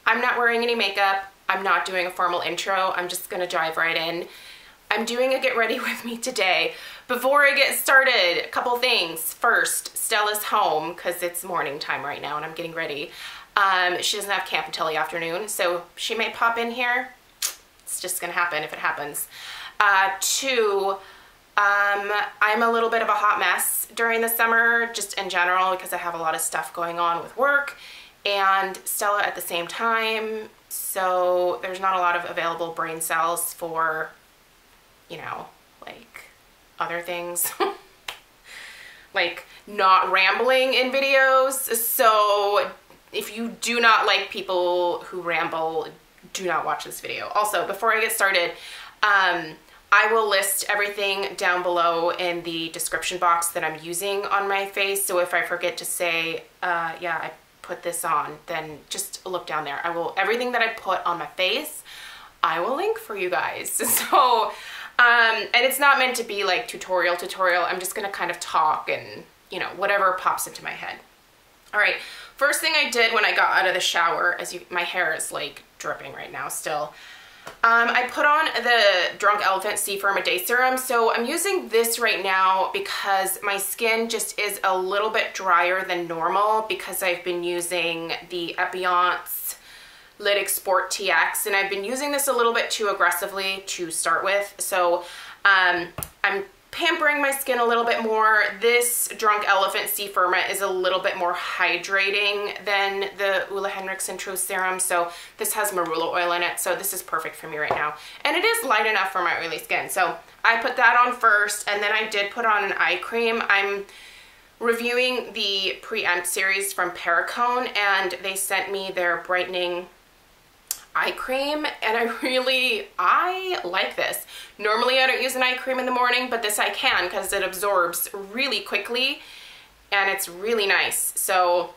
I'm not wearing any makeup. I'm not doing a formal intro. I'm just gonna dive right in. I'm doing a get ready with me today. Before I get started, a couple things. First, Stella's home because it's morning time right now and I'm getting ready. She doesn't have camp until the afternoon, so she may pop in here. It's just gonna happen if it happens. Two, I'm a little bit of a hot mess during the summer, just in general, because I have a lot of stuff going on with work and Stella at the same time. So there's not a lot of available brain cells for, you know, like other things. Like not rambling in videos. So if you do not like people who ramble, do not watch this video. Also, before I get started, I will list everything down below in the description box that I'm using on my face. So if I forget to say, yeah, I put this on, then just look down there. Everything that I put on my face, I will link for you guys. So, and it's not meant to be like tutorial. I'm just gonna kind of talk and, you know, whatever pops into my head. All right, first thing I did when I got out of the shower, my hair is like dripping right now still. I put on the Drunk Elephant C-Firm a Day Serum. So I'm using this right now because my skin just is a little bit drier than normal because I've been using the Ebates Lytic Sport TX and I've been using this a little bit too aggressively to start with. So I'm pampering my skin a little bit more. This Drunk Elephant C-Firm is a little bit more hydrating than the Ole Henriksen True Serum. So this has marula oil in it. So this is perfect for me right now. And it is light enough for my oily skin. So I put that on first and then I did put on an eye cream. I'm reviewing the Preempt series from Periscope and they sent me their brightening eye cream and I like this. Normally I don't use an eye cream in the morning, but this I can because it absorbs really quickly and it's really nice. So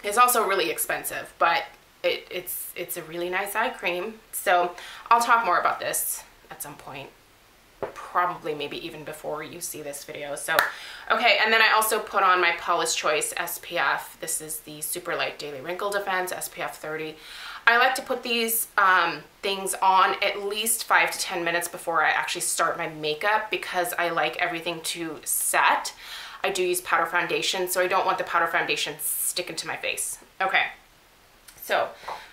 it's also really expensive, but it's a really nice eye cream. So I'll talk more about this at some point, probably maybe even before you see this video. So okay, and then I also put on my Paula's Choice SPF. This is the Super Light Daily Wrinkle Defense SPF 30. I like to put these things on at least 5 to 10 minutes before I actually start my makeup because I like everything to set. I do use powder foundation, so I don't want the powder foundation sticking to my face. Okay, so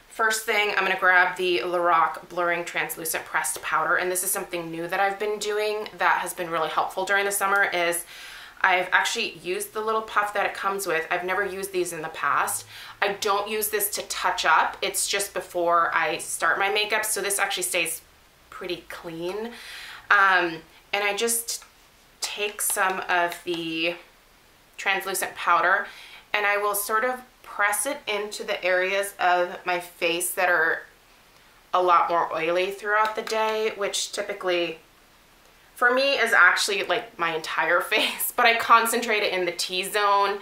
first thing, I'm gonna grab the Lorac Blurring Translucent Pressed Powder, and this is something new that I've been doing that has been really helpful during the summer is I've actually used the little puff that it comes with. I've never used these in the past. I don't use this to touch up. It's just before I start my makeup, so this actually stays pretty clean. And I just take some of the translucent powder and I will sort of press it into the areas of my face that are a lot more oily throughout the day, which typically for me is actually like my entire face, but I concentrate it in the T-zone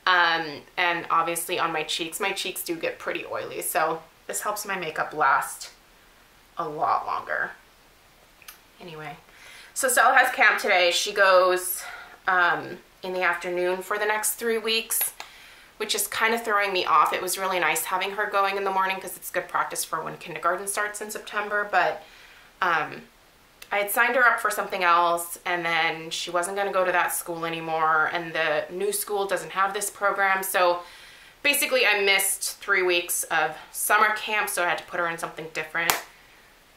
and obviously on my cheeks. My cheeks do get pretty oily, so this helps my makeup last a lot longer. Anyway, so Stella has camp today. She goes in the afternoon for the next 3 weeks, which is kind of throwing me off. It was really nice having her going in the morning because it's good practice for when kindergarten starts in September, but I had signed her up for something else and then she wasn't going to go to that school anymore and the new school doesn't have this program. So basically I missed 3 weeks of summer camp, so I had to put her in something different.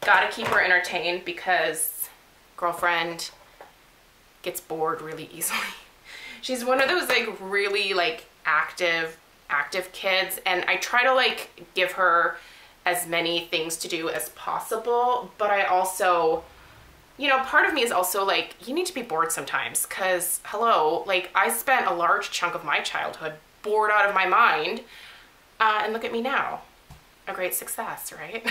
Gotta keep her entertained because girlfriend gets bored really easily. She's one of those like really like active kids and I try to like give her as many things to do as possible, but I also, you know, part of me is also like, you need to be bored sometimes because, hello, like I spent a large chunk of my childhood bored out of my mind and look at me now. A great success, right?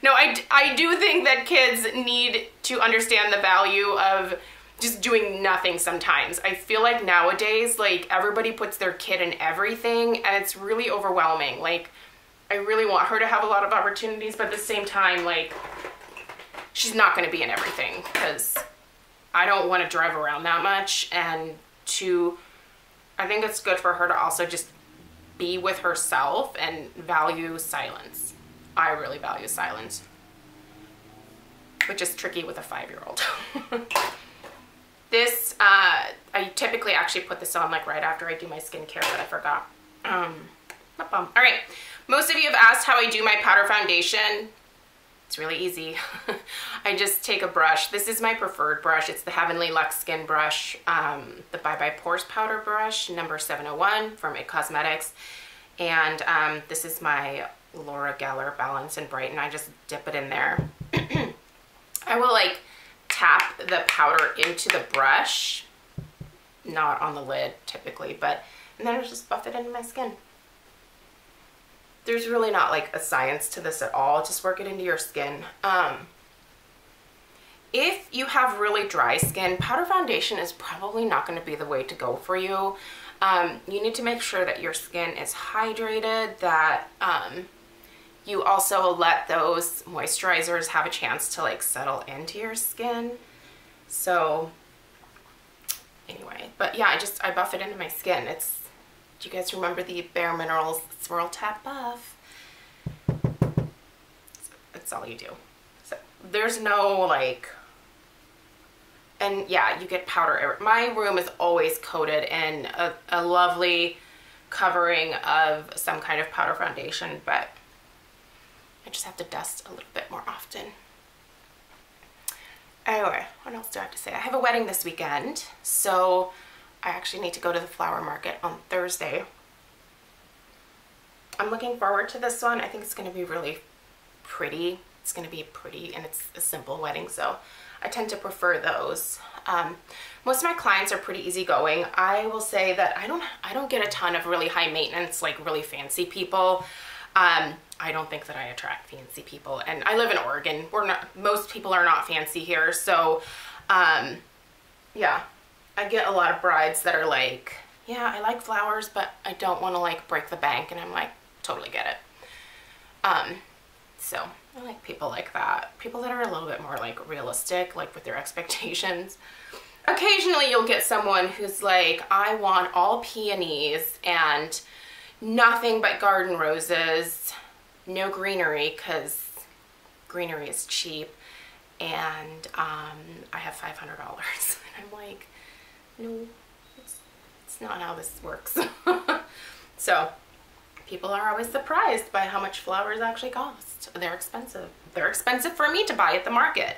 No, I do think that kids need to understand the value of just doing nothing sometimes. I feel like nowadays, like everybody puts their kid in everything and it's really overwhelming. Like I really want her to have a lot of opportunities, but at the same time, like she's not going to be in everything because I don't want to drive around that much, and I think it's good for her to also just be with herself and value silence. I really value silence, which is tricky with a 5-year-old. This, I typically actually put this on like right after I do my skincare, but I forgot. All right, most of you have asked how I do my powder foundation. It's really easy. I just take a brush. This is my preferred brush. It's the Heavenly Luxe Skin Brush, the Bye Bye Pores Powder Brush, number 701 from It. And this is my Laura Geller Balance and Brighten. I just dip it in there. I will like tap the powder into the brush, not on the lid typically, and then I just buff it into my skin. There's really not like a science to this at all. Just work it into your skin. If you have really dry skin, powder foundation is probably not going to be the way to go for you. You need to make sure that your skin is hydrated, that you also let those moisturizers have a chance to like settle into your skin. So anyway, but yeah, I buff it into my skin. Do you guys remember the Bare Minerals Swirl Tap Buff? That's all you do. So there's no like, and yeah, you get powder. My room is always coated in a lovely covering of some kind of powder foundation, but I just have to dust a little bit more often. Anyway, what else do I have to say? I have a wedding this weekend, so I actually need to go to the flower market on Thursday. I'm looking forward to this one. I think it's going to be really pretty. It's going to be pretty, and it's a simple wedding, so I tend to prefer those. Most of my clients are pretty easygoing. I will say that I don't get a ton of really high maintenance, like really fancy people. I don't think that I attract fancy people, and I live in Oregon. Most people are not fancy here, so yeah, I get a lot of brides that are like, yeah, I like flowers, but I don't want to like break the bank, and I'm like, totally get it. So I like people like that, people that are a little bit more like realistic, like with their expectations. Occasionally you'll get someone who's like, I want all peonies and nothing but garden roses, no greenery, because greenery is cheap, and I have $500. And I'm like, no, it's not how this works. So people are always surprised by how much flowers actually cost. They're expensive. They're expensive for me to buy at the market.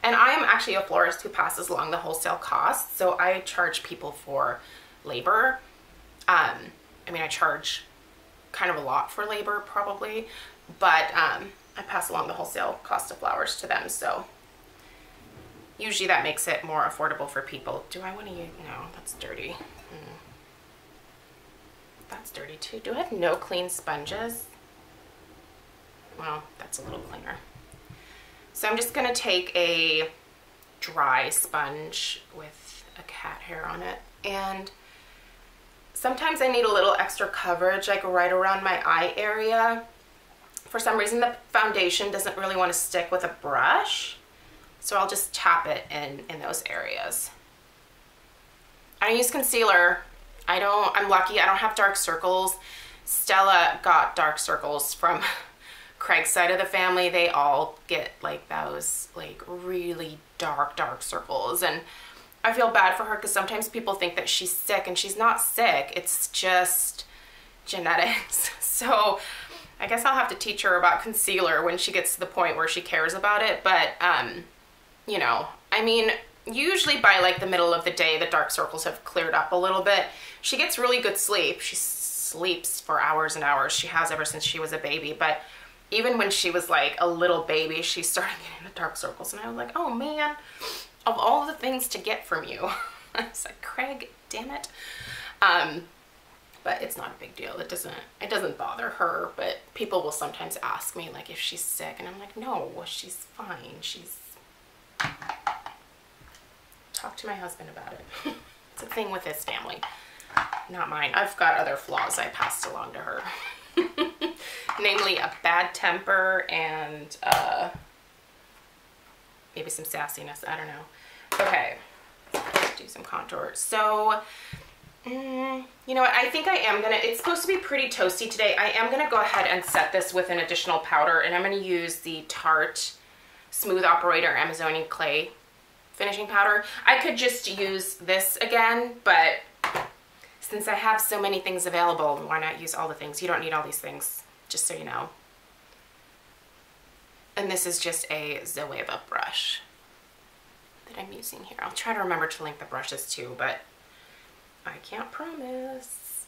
And I am actually a florist who passes along the wholesale costs, so I charge people for labor. I mean, I charge kind of a lot for labor probably, but I pass along the wholesale cost of flowers to them, so usually that makes it more affordable for people. Do I want to use, no, that's dirty. That's dirty too. Do I have no clean sponges? Well, that's a little cleaner. So I'm just going to take a dry sponge with a cat hair on it, and sometimes I need a little extra coverage, like right around my eye area. For some reason, the foundation doesn't really want to stick with a brush, so I'll just tap it in those areas. I use concealer. I'm lucky, I don't have dark circles. Stella got dark circles from Craig's side of the family. They all get like those like really dark circles, and I feel bad for her because sometimes people think that she's sick, and she's not sick. It's just genetics. So I guess I'll have to teach her about concealer when she gets to the point where she cares about it. But you know, I mean, usually by like the middle of the day, the dark circles have cleared up a little bit. She gets really good sleep. She sleeps for hours and hours. She has ever since she was a baby. But even when she was like a little baby, she started getting the dark circles, and I was like, oh man, of all the things to get from you. I was like, Craig, damn it. But it's not a big deal. It doesn't bother her, but people will sometimes ask me like if she's sick, and I'm like, no, she's fine. Talk to my husband about it. It's a thing with his family, not mine. I've got other flaws I passed along to her. Namely a bad temper and maybe some sassiness, I don't know. Okay, let's do some contour. So You know what, I think I am gonna, it's supposed to be pretty toasty today. I am gonna go ahead and set this with an additional powder, and I'm gonna use the Tarte Smooth Operator Amazonian Clay finishing powder. I could just use this again, but since I have so many things available, why not use all the things? You don't need all these things, just so you know. And this is just a Zoeva brush that I'm using here. I'll try to remember to link the brushes too, but I can't promise.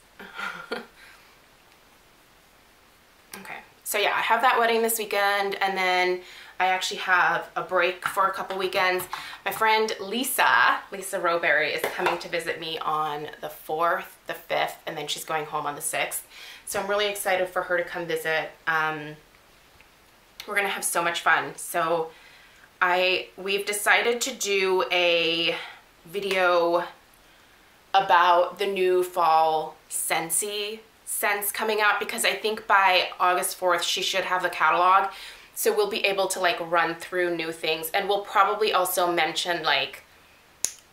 Okay, so yeah, I have that wedding this weekend, and then I actually have a break for a couple weekends. My friend Lisa Roberry is coming to visit me on the 4th, the 5th, and then she's going home on the 6th. So I'm really excited for her to come visit. We're gonna have so much fun. So we've decided to do a video about the new fall Scentsy scents coming out, because I think by August 4th she should have the catalog, so we'll be able to like run through new things, and we'll probably also mention like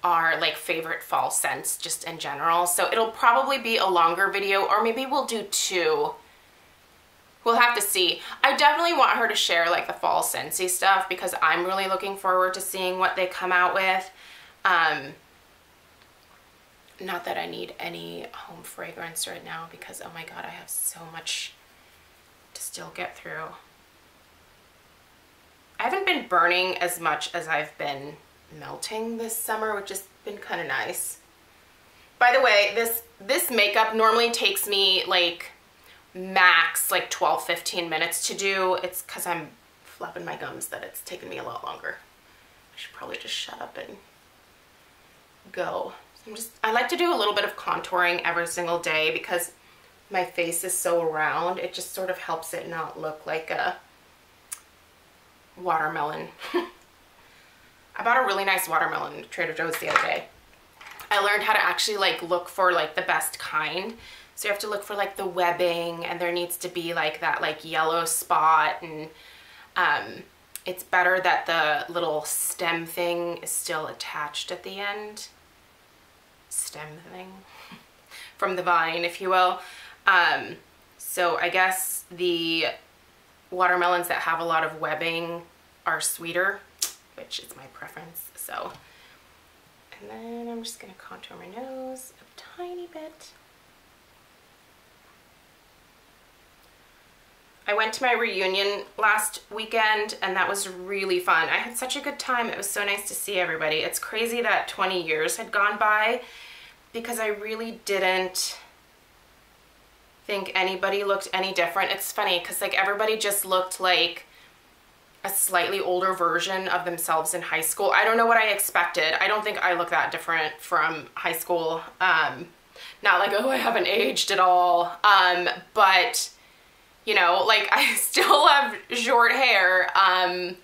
our like favorite fall scents just in general. So it'll probably be a longer video, or maybe we'll do 2. We'll have to see. I definitely want her to share like the fall Scentsy stuff, because I'm really looking forward to seeing what they come out with. Not that I need any home fragrance right now, because oh my god, I have so much to still get through. I haven't been burning as much as I've been melting this summer, which has been kind of nice. By the way, this makeup normally takes me like max like 12-15 minutes to do. It's because I'm flapping my gums that it's taken me a lot longer. I should probably just shut up and go. I like to do a little bit of contouring every single day, because my face is so round. It just sort of helps it not look like a watermelon. I bought a really nice watermelon at Trader Joe's the other day. I learned how to actually like look for like the best kind. So you have to look for like the webbing, and there needs to be like that like yellow spot, and it's better that the little stem thing is still attached at the end. Stem thing from the vine, if you will. So I guess the watermelons that have a lot of webbing are sweeter, which is my preference. So, and then I'm just gonna contour my nose a tiny bit. I went to my reunion last weekend, and that was really fun. I had such a good time. It was so nice to see everybody. It's crazy that 20 years had gone by, because I really didn't think anybody looked any different. It's funny, because like everybody just looked like a slightly older version of themselves in high school. I don't know what I expected. I don't think I look that different from high school. Not like, oh, I haven't aged at all. But you know, like I still have short hair. I'm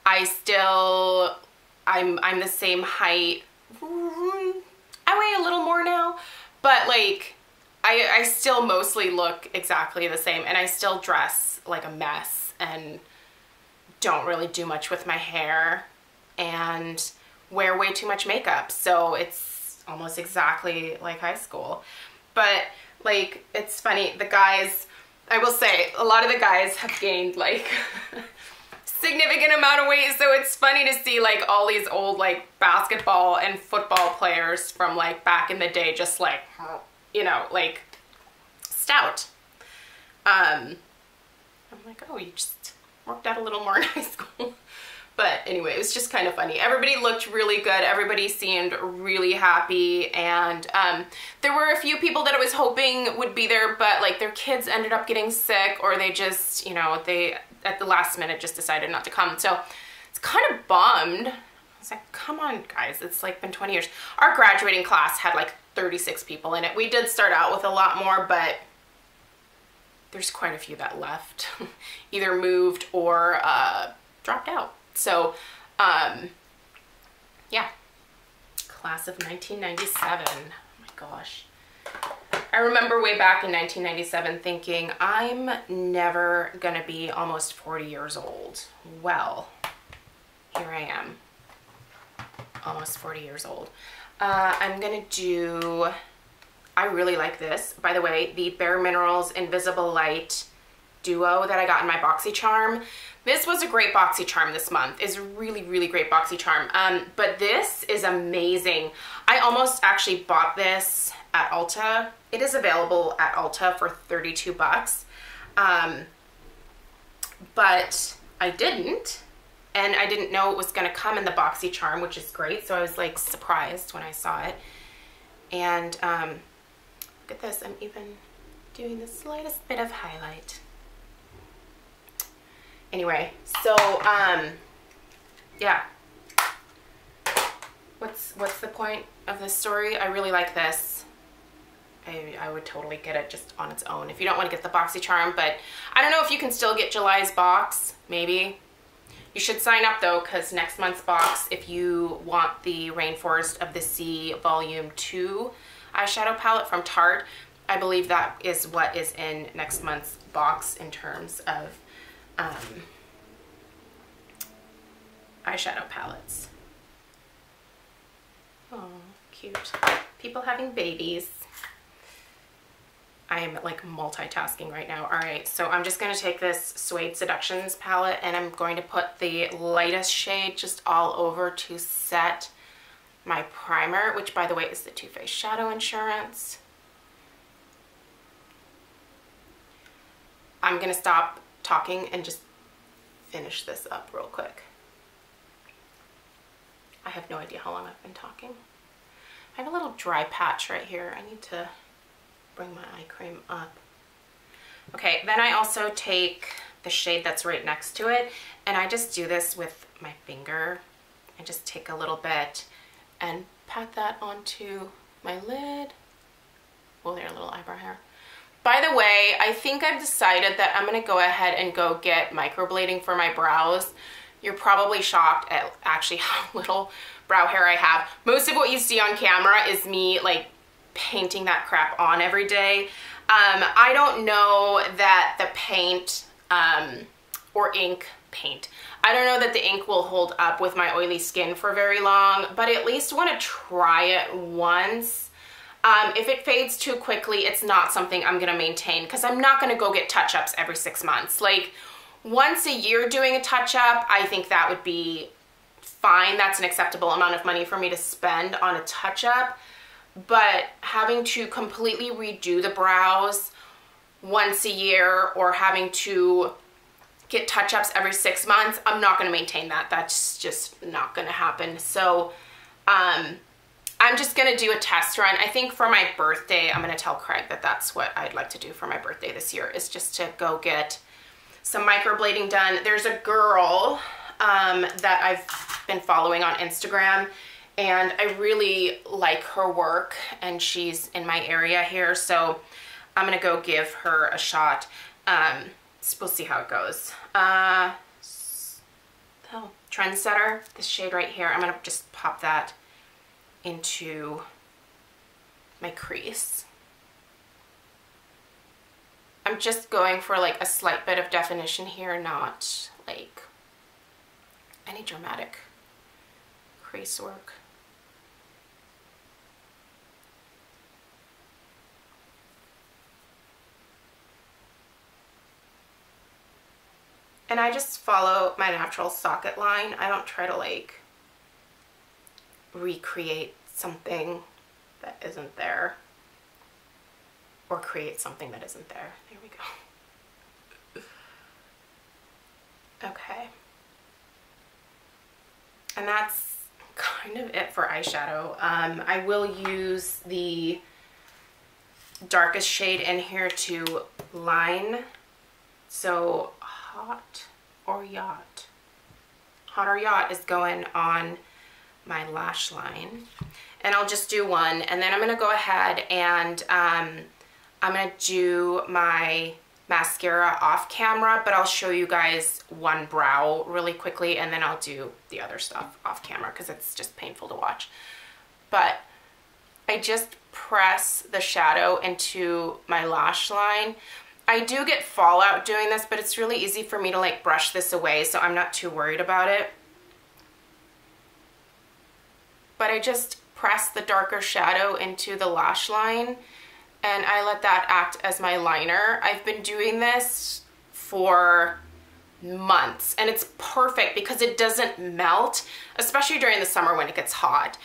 the same height. I weigh a little more now, but like I still mostly look exactly the same, and I still dress like a mess and don't really do much with my hair and wear way too much makeup. So it's almost exactly like high school. But like, it's funny, the guys, I will say, a lot of the guys have gained like significant amount of weight, so it's funny to see like all these old like basketball and football players from like back in the day just like, you know, like stout. I'm like, oh, you just worked out a little more in high school. But anyway, it was just kind of funny. Everybody looked really good. Everybody seemed really happy. And there were a few people that I was hoping would be there, but like their kids ended up getting sick, or they just, you know, they at the last minute just decided not to come. So it's kind of bummed. I was like, come on guys, it's like been 20 years. Our graduating class had like 36 people in it. We did start out with a lot more, but there's quite a few that left. Either moved or dropped out. So, yeah, class of 1997, oh my gosh. I remember way back in 1997 thinking, I'm never gonna be almost 40 years old. Well, here I am, almost 40 years old. I'm gonna do I really like this. By the way, the Bare Minerals Invisible Light Duo that I got in my Boxycharm. This was a great Boxycharm this month. It's a really, really great Boxycharm. But this is amazing. I almost actually bought this at Ulta. It is available at Ulta for 32 bucks. But I didn't. And I didn't know it was gonna come in the Boxycharm, which is great. So I was like surprised when I saw it. And look at this, I'm even doing the slightest bit of highlight. Anyway, so yeah. What's the point of this story? I really like this. I would totally get it just on its own if you don't want to get the Boxycharm, but I don't know if you can still get July's box, maybe. You should sign up though, because next month's box, if you want the Rainforest of the Sea Volume 2 eyeshadow palette from Tarte, I believe that is what is in next month's box in terms of eyeshadow palettes. Oh, cute. People having babies. I am like multitasking right now. All right, so I'm just gonna take this Suede Seductions palette and I'm going to put the lightest shade just all over to set my primer, which by the way is the Too Faced Shadow Insurance. I'm gonna stop talking and just finish this up real quick. I have no idea how long I've been talking. I have a little dry patch right here. I need to bring my eye cream up. Okay, then I also take the shade that's right next to it and I just do this with my finger. I just take a little bit and pat that onto my lid. Oh, there, a little eyebrow hair. By the way, I think I've decided that I'm gonna go ahead and go get microblading for my brows. You're probably shocked at actually how little brow hair I have. Most of what you see on camera is me like painting that crap on every day. I don't know that the paint or ink paint. I don't know that the ink will hold up with my oily skin for very long, but I at least want to try it once. If it fades too quickly, it's not something I'm gonna maintain because I'm not gonna go get touch-ups every 6 months. Like once a year doing a touch-up, I think that would be fine. That's an acceptable amount of money for me to spend on a touch-up. But having to completely redo the brows once a year or having to get touch-ups every 6 months, I'm not going to maintain that. That's just not going to happen. So I'm just going to do a test run. I think for my birthday, I'm going to tell Craig that that's what I'd like to do for my birthday this year, is just to go get some microblading done. There's a girl that I've been following on Instagram, and I really like her work, and she's in my area here, so I'm gonna go give her a shot. We'll see how it goes. Trendsetter, this shade right here, I'm gonna just pop that into my crease. I'm just going for like a slight bit of definition here, not like any dramatic crease work. And I just follow my natural socket line. I don't try to like recreate something that isn't there or create something that isn't there. There we go. Okay. And that's kind of it for eyeshadow. I will use the darkest shade in here to line. So Hot or Yacht. Hot or Yacht is going on my lash line. And I'll just do one, and then I'm gonna go ahead and I'm gonna do my mascara off camera, but I'll show you guys one brow really quickly, and then I'll do the other stuff off camera because it's just painful to watch. But I just press the shadow into my lash line. I do get fallout doing this, but it's really easy for me to like brush this away, so I'm not too worried about it. But I just press the darker shadow into the lash line and I let that act as my liner. I've been doing this for months and it's perfect because it doesn't melt, especially during the summer when it gets hot.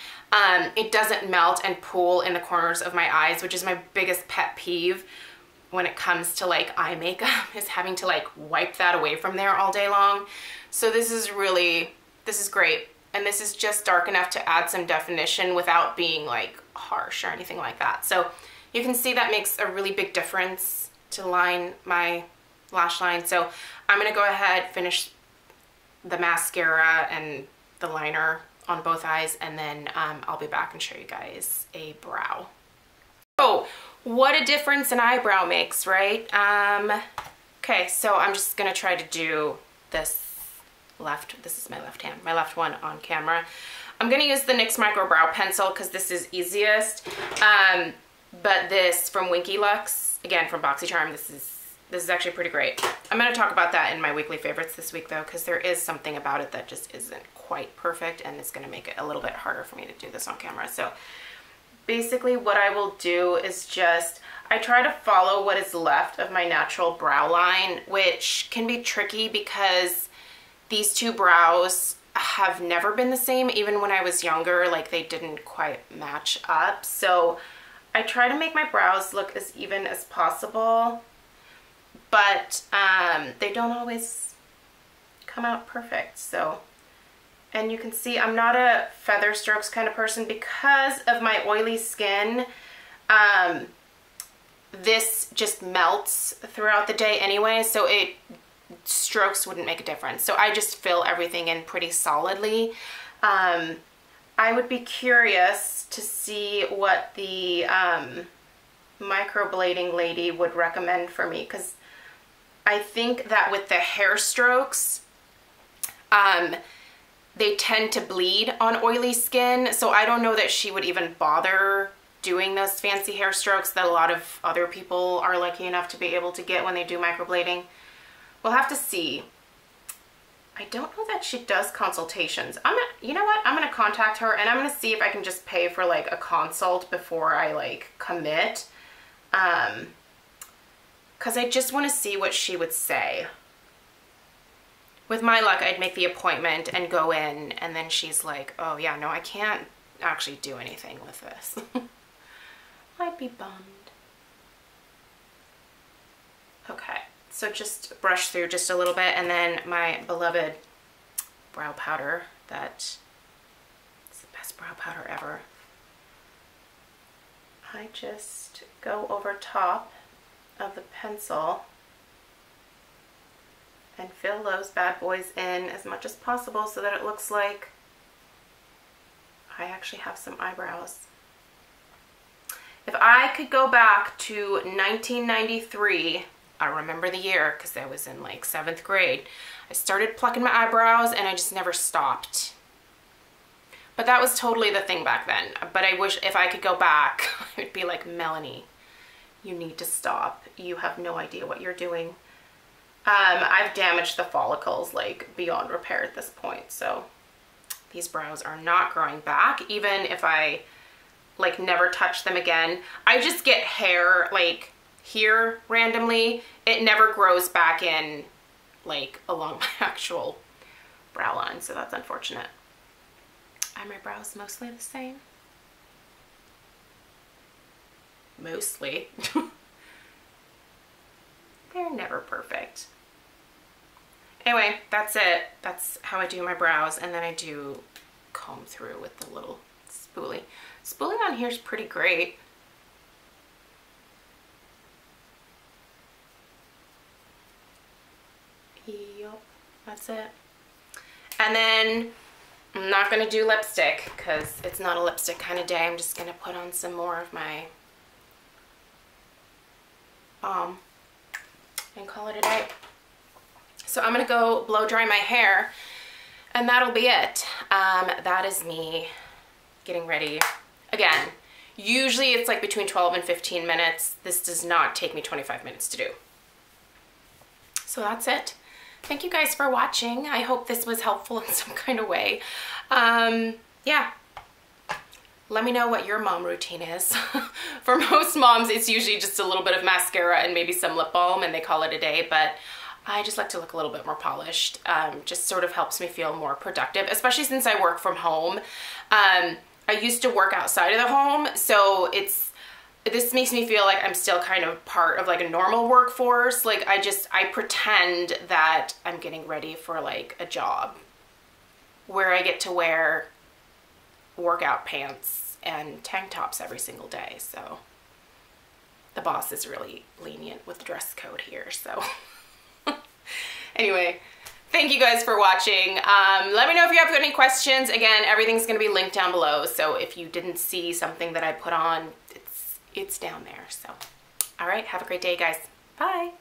It doesn't melt and pool in the corners of my eyes, which is my biggest pet peeve when it comes to like eye makeup, is having to like wipe that away from there all day long. So this is great. And this is just dark enough to add some definition without being like harsh or anything like that. So you can see that makes a really big difference to line my lash line. So I'm gonna go ahead, finish the mascara and the liner on both eyes, and then I'll be back and show you guys a brow. Oh, what a difference an eyebrow makes, right? Okay, so I'm just gonna try to do this is my left hand, my left one on camera. I'm gonna use the NYX Micro Brow Pencil because this is easiest. But this from Winky Lux, again from Boxycharm, this is actually pretty great. I'm gonna talk about that in my weekly favorites this week though, because there is something about it that just isn't quite perfect and it's gonna make it a little bit harder for me to do this on camera. So basically what I will do is I try to follow what is left of my natural brow line, which can be tricky because these two brows have never been the same. Even when I was younger, like they didn't quite match up. So I try to make my brows look as even as possible, but they don't always come out perfect. So, and you can see I'm not a feather strokes kind of person because of my oily skin. This just melts throughout the day anyway, so strokes wouldn't make a difference. So I just fill everything in pretty solidly. I would be curious to see what the microblading lady would recommend for me, because I think that with the hair strokes, they tend to bleed on oily skin. So I don't know that she would even bother doing those fancy hair strokes that a lot of other people are lucky enough to be able to get when they do microblading. We'll have to see. I don't know that she does consultations. You know what? I'm gonna contact her and I'm gonna see if I can just pay for like a consult before I like commit. Cause I just wanna see what she would say. With my luck, I'd make the appointment and go in and then she's like, oh yeah, no, I can't actually do anything with this. I'd be bummed. Okay. So just brush through just a little bit, and then my beloved brow powder, that is the best brow powder ever. I just go over top of the pencil and fill those bad boys in as much as possible so that it looks like I actually have some eyebrows. If I could go back to 1993, I remember the year because I was in like 7th grade. I started plucking my eyebrows and I just never stopped. But that was totally the thing back then. But I wish if I could go back, I would be like, Melanie, you need to stop. You have no idea what you're doing. I've damaged the follicles like beyond repair at this point. So these brows are not growing back, even if I like never touch them again. I just get hair like here randomly. It never grows back in like along my actual brow line, so that's unfortunate. Are my brows mostly the same? Mostly. They're never perfect. Anyway, that's it. That's how I do my brows, and then I do comb through with the little spoolie. Spooling on here is pretty great. Yep, that's it. And then I'm not gonna do lipstick because it's not a lipstick kind of day. I'm just gonna put on some more of my balm and call it a day. So I'm gonna go blow dry my hair and that'll be it. That is me getting ready. Again, usually it's like between 12 and 15 minutes. This does not take me 25 minutes to do. So that's it. Thank you guys for watching. I hope this was helpful in some kind of way. Yeah. Let me know what your mom routine is. For most moms, it's usually just a little bit of mascara and maybe some lip balm and they call it a day, but I just like to look a little bit more polished. Just sort of helps me feel more productive, especially since I work from home. I used to work outside of the home, so this makes me feel like I'm still kind of part of like a normal workforce. Like I pretend that I'm getting ready for like a job where I get to wear workout pants and tank tops every single day. So the boss is really lenient with the dress code here. So anyway, thank you guys for watching. Let me know if you have any questions. Again, everything's gonna be linked down below. So if you didn't see something that I put on, it's down there. So, all right, have a great day, guys. Bye.